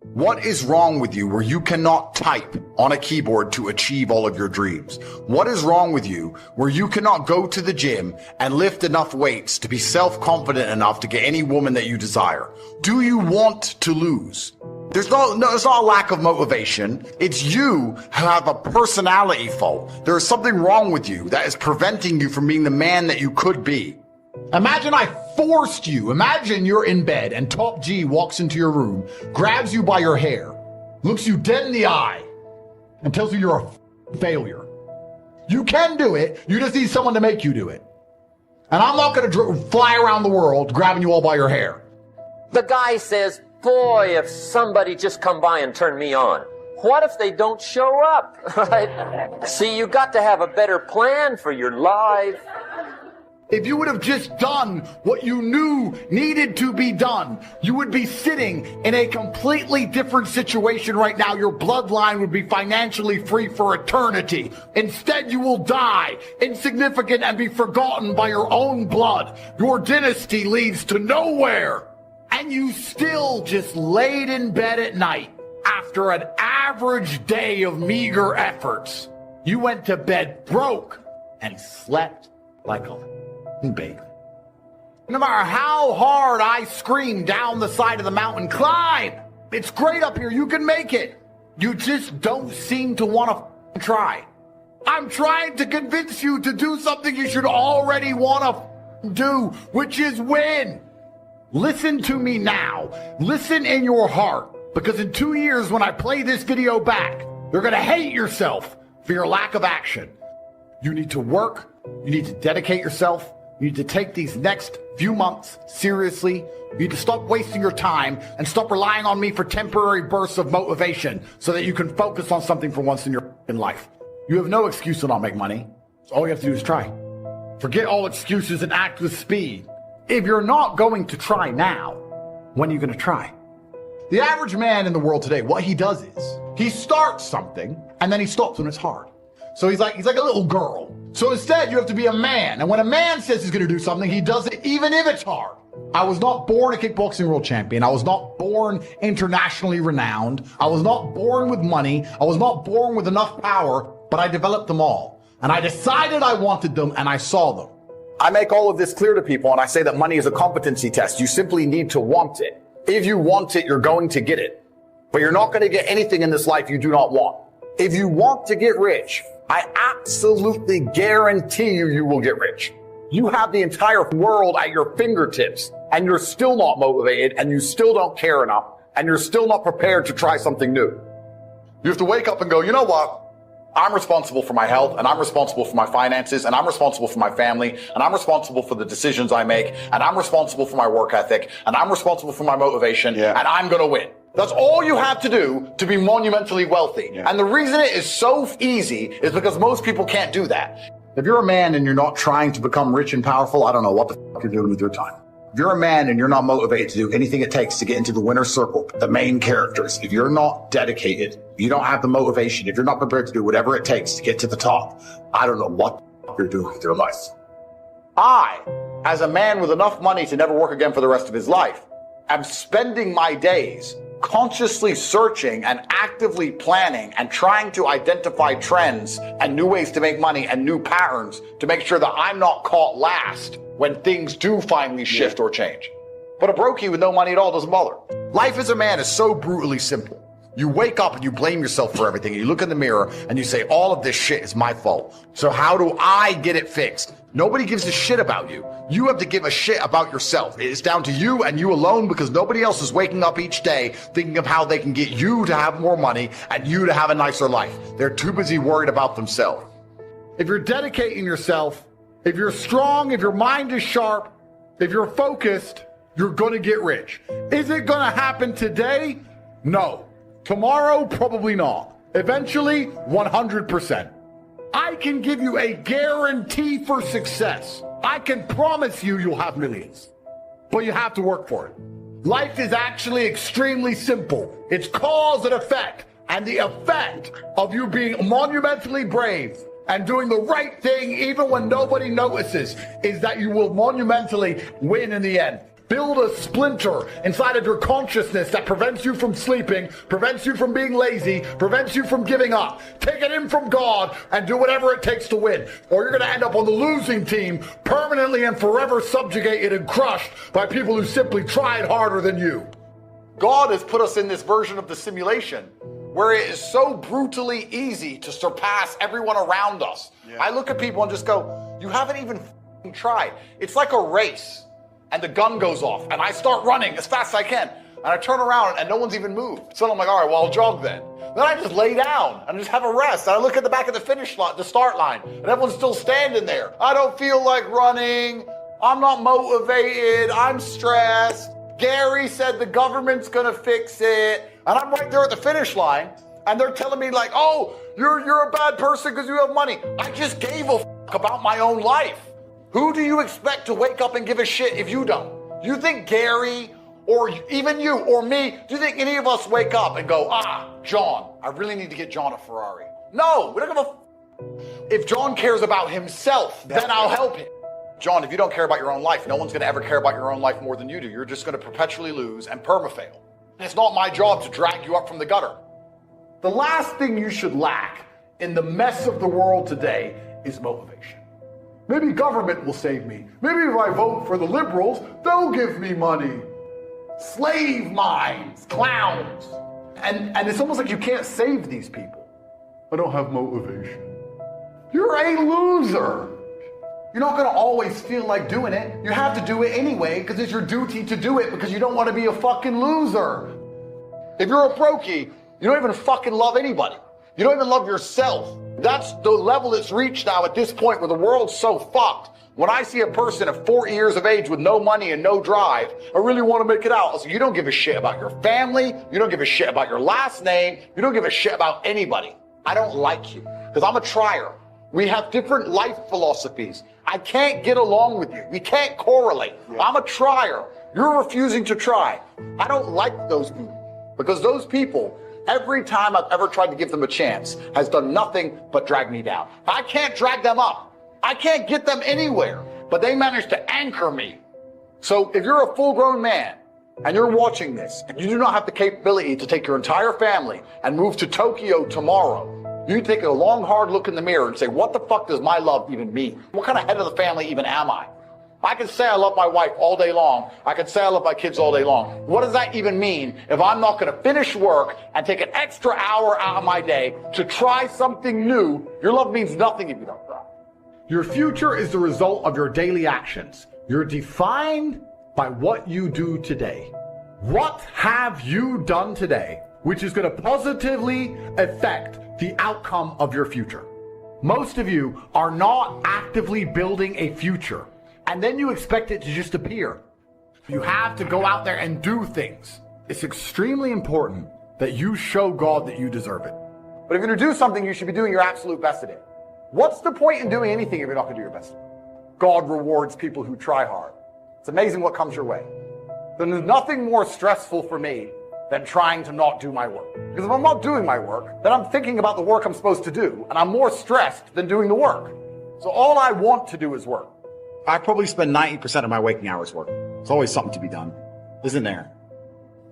What is wrong with you where you cannot type on a keyboard to achieve all of your dreams? What is wrong with you where you cannot go to the gym and lift enough weights to be self-confident enough to get any woman that you desire? Do you want to lose? There's not a lack of motivation. It's you who have a personality fault. There is something wrong with you that is preventing you from being the man that you could be. Imagine I forced you. Imagine you're in bed and Top G walks into your room, grabs you by your hair, looks you dead in the eye, and tells you you're a failure. You can do it. You just need someone to make you do it. And I'm not going to fly around the world grabbing you all by your hair. The guy says, boy, if somebody just come by and turn me on. What if they don't show up? Right? See, you got to have a better plan for your life. If you would have just done what you knew needed to be done, you would be sitting in a completely different situation right now. Your bloodline would be financially free for eternity. Instead, you will die insignificant and be forgotten by your own blood. Your dynasty leads to nowhere. And you still just laid in bed at night after an average day of meager efforts. You went to bed broke and slept like a baby. No matter how hard I scream down the side of the mountain, climb! It's great up here, you can make it. You just don't seem to want to try. I'm trying to convince you to do something you should already want to do, which is win. Listen to me now. Listen in your heart, because in 2 years when I play this video back, you're going to hate yourself for your lack of action. You need to work. You need to dedicate yourself. You need to take these next few months seriously. You need to stop wasting your time and stop relying on me for temporary bursts of motivation so that you can focus on something for once in your life. You have no excuse to not make money. So all you have to do is try. Forget all excuses and act with speed. If you're not going to try now, when are you going to try? The average man in the world today, what he does is he starts something and then he stops when it's hard. So he's like a little girl. So instead, you have to be a man. And when a man says he's going to do something, he does it even if it's hard. I was not born a kickboxing world champion. I was not born internationally renowned. I was not born with money. I was not born with enough power, but I developed them all. And I decided I wanted them and I saw them. I make all of this clear to people and I say that money is a competency test. You simply need to want it. If you want it, you're going to get it. But you're not going to get anything in this life you do not want. If you want to get rich, I absolutely guarantee you will get rich. You have the entire world at your fingertips and you're still not motivated and you still don't care enough and you're still not prepared to try something new. You have to wake up and go, you know what? I'm responsible for my health and I'm responsible for my finances and I'm responsible for my family and I'm responsible for the decisions I make and I'm responsible for my work ethic and I'm responsible for my motivation and I'm going to win. That's all you have to do to be monumentally wealthy. Yeah. And the reason it is so easy is because most people can't do that. If you're a man and you're not trying to become rich and powerful, I don't know what the fuck you're doing with your time. If you're a man and you're not motivated to do anything it takes to get into the winner's circle, the main characters, if you're not dedicated, you don't have the motivation, if you're not prepared to do whatever it takes to get to the top, I don't know what the fuck you're doing with your life. I, as a man with enough money to never work again for the rest of his life, am spending my days consciously searching and actively planning and trying to identify trends and new ways to make money and new patterns to make sure that I'm not caught last when things do finally shift or change. But a brokey with no money at all doesn't bother. Life as a man is so brutally simple. You wake up and you blame yourself for everything. You look in the mirror and you say, all of this shit is my fault. So how do I get it fixed? Nobody gives a shit about you. You have to give a shit about yourself. It's down to you and you alone because nobody else is waking up each day thinking of how they can get you to have more money and you to have a nicer life. They're too busy worried about themselves. If you're dedicating yourself, if you're strong, if your mind is sharp, if you're focused, you're going to get rich. Is it going to happen today? No. Tomorrow, probably not. Eventually, 100%. I can give you a guarantee for success. I can promise you you'll have millions. But you have to work for it. Life is actually extremely simple. It's cause and effect. And the effect of you being monumentally brave and doing the right thing even when nobody notices is that you will monumentally win in the end. build a splinter inside of your consciousness that prevents you from sleeping, prevents you from being lazy, prevents you from giving up. Take it in from God and do whatever it takes to win. Or you're going to end up on the losing team, permanently and forever subjugated and crushed by people who simply tried harder than you. God has put us in this version of the simulation where it is so brutally easy to surpass everyone around us. Yeah. I look at people and just go, you haven't even tried. It's like a race. And the gun goes off, and I start running as fast as I can. And I turn around, and no one's even moved. So I'm like, all right, well, I'll jog then. Then I just lay down and just have a rest. And I look at the back of the finish line, the start line, and everyone's still standing there. I don't feel like running. I'm not motivated. I'm stressed. Gary said the government's gonna fix it. And I'm right there at the finish line, and they're telling me like, oh, you're a bad person because you have money. I just gave a fuck about my own life. Who do you expect to wake up and give a shit if you don't? You think Gary or even you or me, do you think any of us wake up and go, John, I really need to get John a Ferrari? No, we don't give a If John cares about himself, then I'll help him. John, if you don't care about your own life, no one's going to ever care about your own life more than you do. You're just going to perpetually lose and perma-fail. It's not my job to drag you up from the gutter. The last thing you should lack in the mess of the world today is motivation. Maybe government will save me. Maybe if I vote for the liberals, they'll give me money. Slave minds, clowns. And it's almost like you can't save these people. I don't have motivation. You're a loser. You're not going to always feel like doing it. You have to do it anyway because it's your duty to do it because you don't want to be a fucking loser. If you're a brokey, you don't even fucking love anybody. You don't even love yourself. That's the level it's reached now at this point where the world's so fucked. When I see a person at 40 years of age with no money and no drive, I really want to make it out. So you don't give a shit about your family. You don't give a shit about your last name. You don't give a shit about anybody. I don't like you because I'm a trier. We have different life philosophies. I can't get along with you. We can't correlate. Yeah. I'm a trier. You're refusing to try. I don't like those people because those people, every time I've ever tried to give them a chance, has done nothing but drag me down. I can't drag them up. I can't get them anywhere, but they manage to anchor me. So if you're a full-grown man and you're watching this and you do not have the capability to take your entire family and move to Tokyo tomorrow, you need to take a long, hard look in the mirror and say, what the fuck does my love even mean? What kind of head of the family even am I? I can say I love my wife all day long. I can say I love my kids all day long. What does that even mean if I'm not going to finish work and take an extra hour out of my day to try something new? Your love means nothing if you don't try. Your future is the result of your daily actions. You're defined by what you do today. What have you done today which is going to positively affect the outcome of your future? Most of you are not actively building a future, and then you expect it to just appear. You have to go out there and do things. It's extremely important that you show God that you deserve it. But if you're going to do something, you should be doing your absolute best at it. What's the point in doing anything if you're not going to do your best? God rewards people who try hard. It's amazing what comes your way. There's nothing more stressful for me than trying to not do my work. Because if I'm not doing my work, then I'm thinking about the work I'm supposed to do, and I'm more stressed than doing the work. So all I want to do is work. I probably spend 90% of my waking hours working. There's always something to be done, isn't there?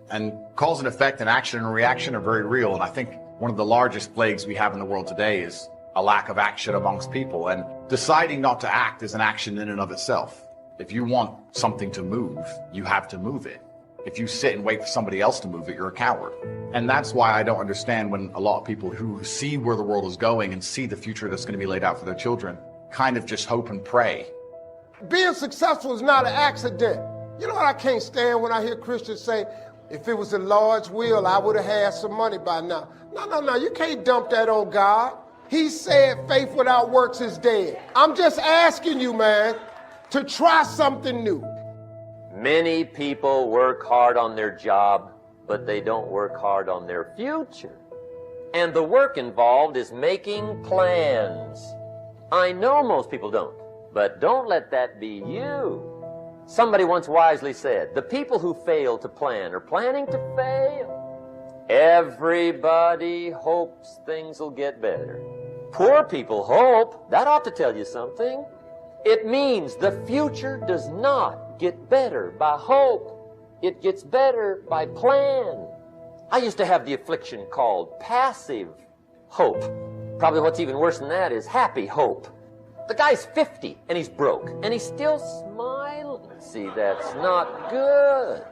And cause and effect and action and reaction are very real, and I think one of the largest plagues we have in the world today is a lack of action amongst people, and deciding not to act is an action in and of itself. If you want something to move, you have to move it. If you sit and wait for somebody else to move it, you're a coward. And that's why I don't understand when a lot of people who see where the world is going and see the future that's going to be laid out for their children kind of just hope and pray. Being successful is not an accident. You know what I can't stand when I hear Christians say, if it was the Lord's will, I would have had some money by now. No, you can't dump that on God. He said faith without works is dead. I'm just asking you, man, to try something new. Many people work hard on their job, but they don't work hard on their future. And the work involved is making plans. I know most people don't, but don't let that be you. Somebody once wisely said, the people who fail to plan are planning to fail. Everybody hopes things will get better. Poor people hope. That ought to tell you something. It means the future does not get better by hope. It gets better by plan. I used to have the affliction called passive hope. Probably what's even worse than that is happy hope. The guy's 50 and he's broke and he's still smiling. See, that's not good.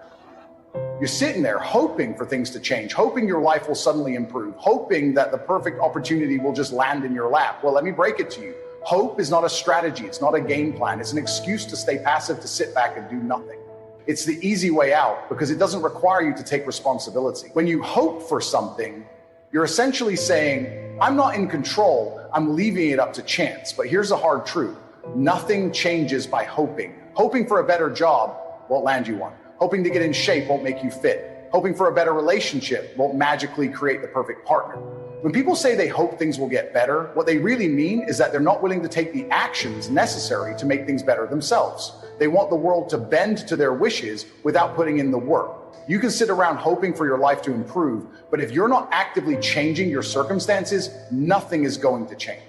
You're sitting there hoping for things to change, hoping your life will suddenly improve, hoping that the perfect opportunity will just land in your lap. Well, let me break it to you. Hope is not a strategy. It's not a game plan. It's an excuse to stay passive, to sit back and do nothing. It's the easy way out because it doesn't require you to take responsibility. When you hope for something, you're essentially saying, I'm not in control. I'm leaving it up to chance. But here's the hard truth. Nothing changes by hoping. Hoping for a better job won't land you one. Hoping to get in shape won't make you fit. Hoping for a better relationship won't magically create the perfect partner. When people say they hope things will get better, what they really mean is that they're not willing to take the actions necessary to make things better themselves. They want the world to bend to their wishes without putting in the work. You can sit around hoping for your life to improve, but if you're not actively changing your circumstances, nothing is going to change.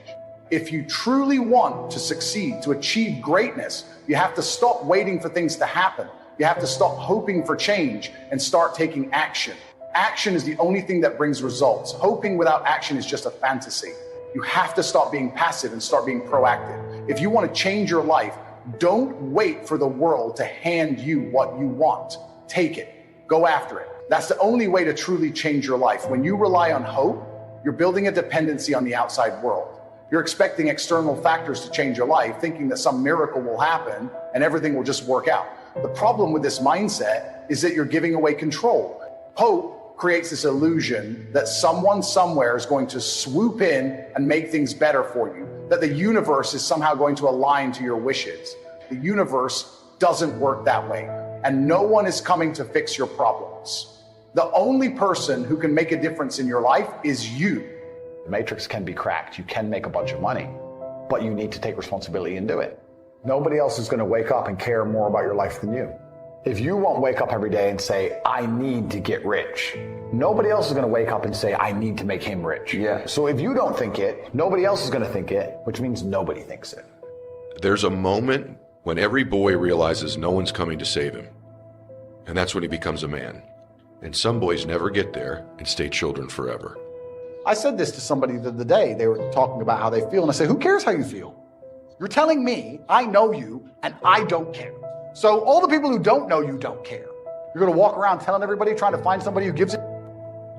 If you truly want to succeed, to achieve greatness, you have to stop waiting for things to happen. You have to stop hoping for change and start taking action. Action is the only thing that brings results. Hoping without action is just a fantasy. You have to stop being passive and start being proactive. If you want to change your life, don't wait for the world to hand you what you want. Take it. Go after it. That's the only way to truly change your life. When you rely on hope, you're building a dependency on the outside world. You're expecting external factors to change your life, thinking that some miracle will happen and everything will just work out. The problem with this mindset is that you're giving away control. Hope creates this illusion that someone somewhere is going to swoop in and make things better for you, that the universe is somehow going to align to your wishes. The universe doesn't work that way, and no one is coming to fix your problems. The only person who can make a difference in your life is you. The matrix can be cracked. You can make a bunch of money, but you need to take responsibility and do it. Nobody else is going to wake up and care more about your life than you. If you won't wake up every day and say, I need to get rich, nobody else is going to wake up and say, I need to make him rich. Yeah. So if you don't think it, nobody else is going to think it, which means nobody thinks it. There's a moment when every boy realizes no one's coming to save him. And that's when he becomes a man. And some boys never get there and stay children forever. I said this to somebody the other day. They were talking about how they feel, and I said, who cares how you feel? You're telling me I know you and I don't care. So all the people who don't know you don't care. You're going to walk around telling everybody, trying to find somebody who gives it.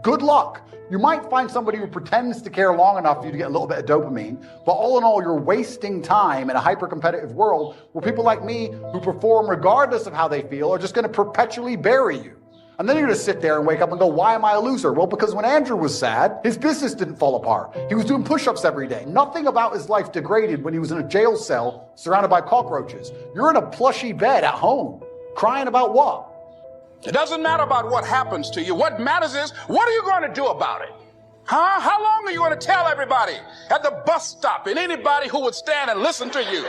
Good luck. You might find somebody who pretends to care long enough for you to get a little bit of dopamine, but all in all, you're wasting time in a hyper-competitive world where people like me who perform regardless of how they feel are just going to perpetually bury you. And then you're going to sit there and wake up and go, why am I a loser? Well, because when Andrew was sad, his business didn't fall apart. He was doing push-ups every day. Nothing about his life degraded when he was in a jail cell surrounded by cockroaches. You're in a plushy bed at home, crying about what? It doesn't matter about what happens to you. What matters is, what are you going to do about it? Huh? How long are you going to tell everybody at the bus stop and anybody who would stand and listen to you?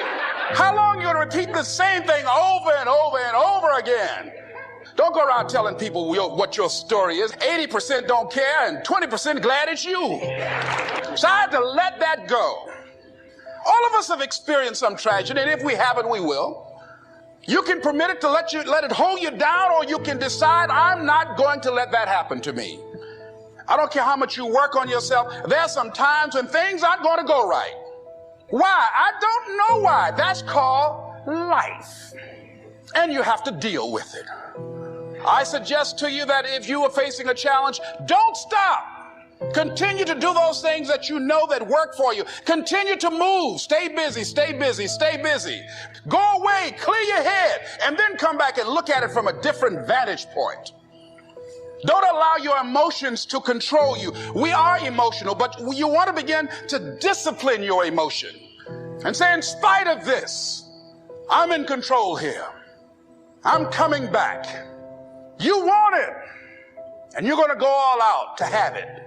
How long are you going to repeat the same thing over and over and over again? Don't go around telling people what your story is. 80% don't care and 20% glad it's you. So I had to let that go. All of us have experienced some tragedy, and if we haven't, we will. You can permit it to let it hold you down, or you can decide, I'm not going to let that happen to me. I don't care how much you work on yourself. There are some times when things aren't going to go right. Why? I don't know why. That's called life. And you have to deal with it. I suggest to you that if you are facing a challenge, don't stop. Continue to do those things that you know that work for you. Continue to move. Stay busy, stay busy, stay busy. Go away, clear your head, and then come back and look at it from a different vantage point. Don't allow your emotions to control you. We are emotional, but you want to begin to discipline your emotion and say, in spite of this, I'm in control here. I'm coming back. You want it, and you're going to go all out to have it.